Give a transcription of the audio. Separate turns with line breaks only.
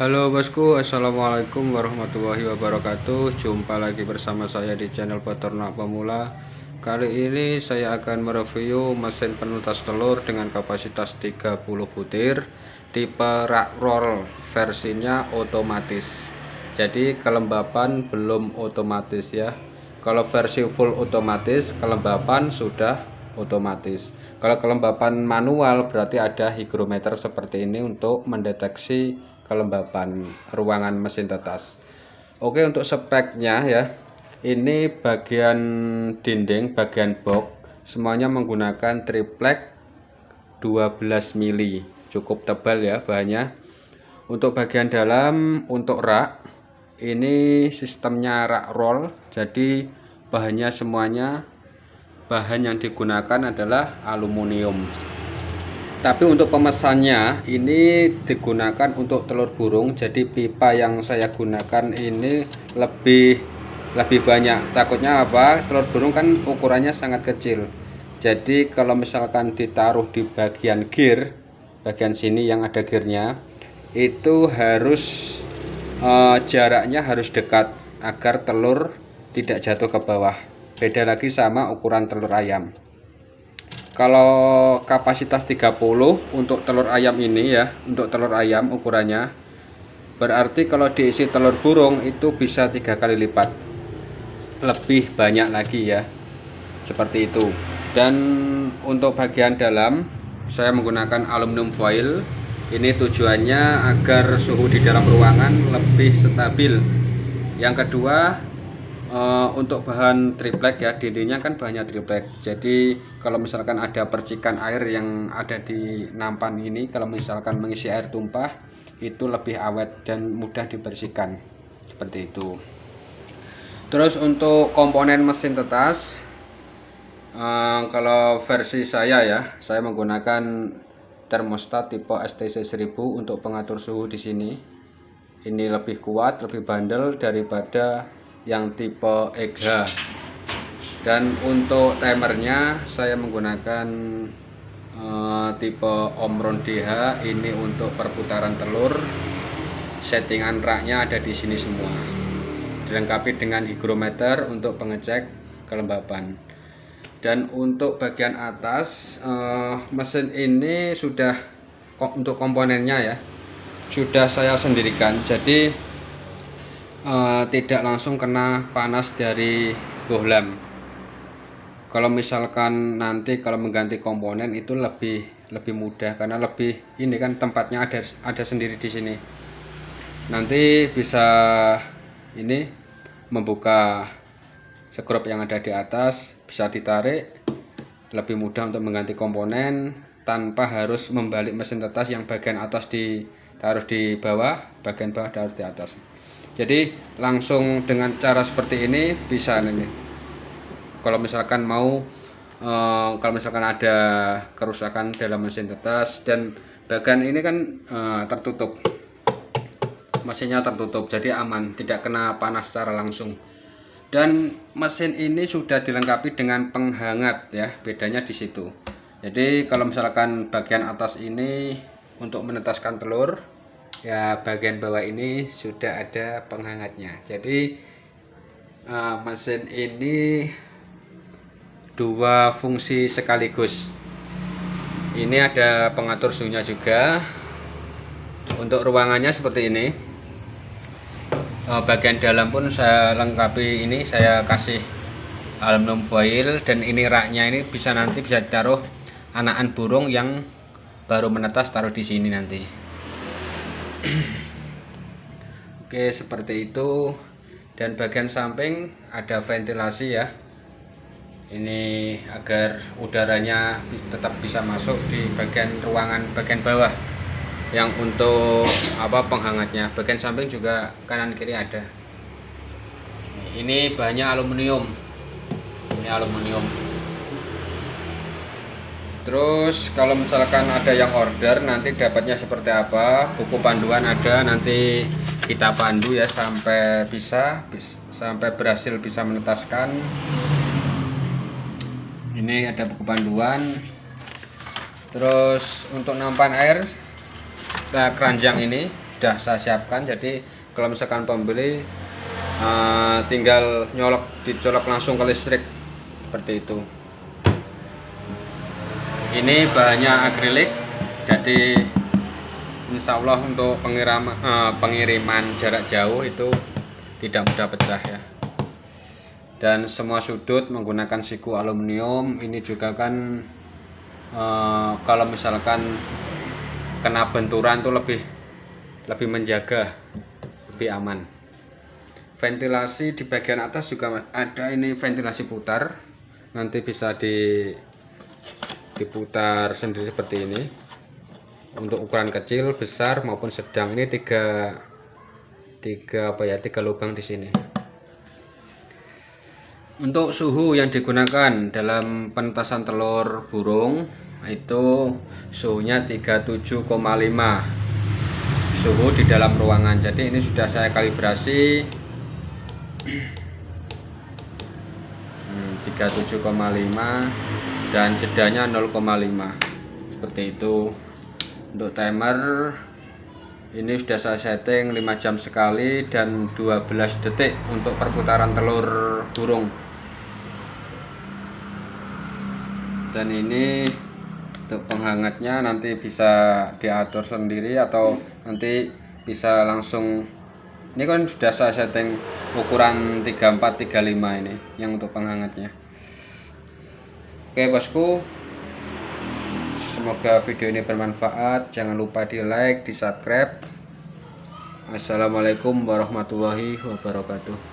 Halo bosku, assalamualaikum warahmatullahi wabarakatuh. Jumpa lagi bersama saya di channel Peternak Pemula. Kali ini saya akan mereview mesin penutas telur dengan kapasitas 30 butir tipe rak roll, versinya otomatis. Jadi kelembapan belum otomatis ya. Kalau versi full otomatis, kelembapan sudah otomatis. Kalau kelembapan manual berarti ada hygrometer seperti ini untuk mendeteksi kelembapan ruangan mesin tetas. Oke, untuk speknya ya, ini bagian dinding, bagian box semuanya menggunakan triplek 12 mili, cukup tebal ya bahannya. Untuk bagian dalam, untuk rak ini sistemnya rak roll, jadi bahannya semuanya, bahan yang digunakan adalah aluminium. Tapi untuk pemesannya ini digunakan untuk telur burung, jadi pipa yang saya gunakan ini lebih banyak. Takutnya apa? Telur burung kan ukurannya sangat kecil. Jadi kalau misalkan ditaruh di bagian gear, bagian sini yang ada gearnya, itu harus jaraknya harus dekat agar telur tidak jatuh ke bawah. Beda lagi sama ukuran telur ayam. Kalau kapasitas 30 untuk telur ayam ini ya, untuk telur ayam ukurannya, berarti kalau diisi telur burung itu bisa 3 kali lipat, lebih banyak lagi ya, seperti itu. Dan untuk bagian dalam saya menggunakan aluminium foil. Ini tujuannya agar suhu di dalam ruangan lebih stabil. Yang kedua, untuk bahan triplek ya, dindingnya kan bahannya triplek. Jadi kalau misalkan ada percikan air yang ada di nampan ini, kalau misalkan mengisi air tumpah, itu lebih awet dan mudah dibersihkan, seperti itu. Terus untuk komponen mesin tetas, kalau versi saya ya, saya menggunakan termostat tipe STC 1000 untuk pengatur suhu di sini. Ini lebih kuat, lebih bandel daripada yang tipe EGH. Dan untuk timernya saya menggunakan tipe Omron DH. Ini untuk perputaran telur. Settingan raknya ada di sini semua, dilengkapi dengan hygrometer untuk pengecek kelembapan. Dan untuk bagian atas, mesin ini sudah untuk komponennya ya, sudah saya sendirikan, jadi tidak langsung kena panas dari bohlam. Kalau misalkan nanti kalau mengganti komponen itu lebih mudah, karena lebih ini kan tempatnya ada sendiri di sini. Nanti bisa ini membuka skrup yang ada di atas, bisa ditarik, lebih mudah untuk mengganti komponen tanpa harus membalik mesin tetas yang bagian atas ditaruh di bawah, bagian bawah taruh di atas. Jadi langsung dengan cara seperti ini bisa nih. Kalau misalkan kalau misalkan ada kerusakan dalam mesin tetas, dan bagian ini kan tertutup, mesinnya tertutup, jadi aman, tidak kena panas secara langsung. Dan mesin ini sudah dilengkapi dengan penghangat ya, bedanya di situ. Jadi kalau misalkan bagian atas ini untuk menetaskan telur, ya bagian bawah ini sudah ada penghangatnya. Jadi mesin ini dua fungsi sekaligus. Ini ada pengatur suhunya juga. Untuk ruangannya seperti ini. Bagian dalam pun saya lengkapi, ini saya kasih aluminium foil. Dan ini raknya ini nanti bisa ditaruh anakan burung yang baru menetas, taruh di sini nanti. Oke, seperti itu. Dan bagian samping ada ventilasi ya, ini agar udaranya tetap bisa masuk di bagian ruangan bagian bawah yang untuk penghangatnya. Bagian samping juga kanan kiri ada. Ini bahannya aluminium, ini aluminium. Terus kalau misalkan ada yang order, nanti dapatnya seperti apa, buku panduan ada, nanti kita pandu ya sampai berhasil bisa menetaskan. Ini ada buku panduan. Terus untuk nampan air, keranjang ini sudah saya siapkan. Jadi kalau misalkan pembeli tinggal dicolok langsung ke listrik seperti itu. Ini bahannya akrilik, jadi insya Allah untuk pengiriman jarak jauh itu tidak mudah pecah ya. Dan semua sudut menggunakan siku aluminium. Ini juga kan kalau misalkan kena benturan tuh lebih menjaga, lebih aman. Ventilasi di bagian atas juga ada, ini ventilasi putar, nanti bisa diputar sendiri seperti ini. Untuk ukuran kecil, besar maupun sedang. Ini tiga lubang di sini. Untuk suhu yang digunakan dalam penetasan telur burung itu suhunya 37,5 suhu di dalam ruangan. Jadi ini sudah saya kalibrasi 37,5 dan jedanya 0,5 seperti itu. Untuk timer ini sudah saya setting 5 jam sekali dan 12 detik untuk perputaran telur burung. Dan ini untuk penghangatnya nanti bisa diatur sendiri atau nanti bisa langsung. Ini kan sudah saya setting ukuran 34-35 ini yang untuk penghangatnya. Oke bosku, semoga video ini bermanfaat. Jangan lupa di like, di subscribe. Assalamualaikum warahmatullahi wabarakatuh.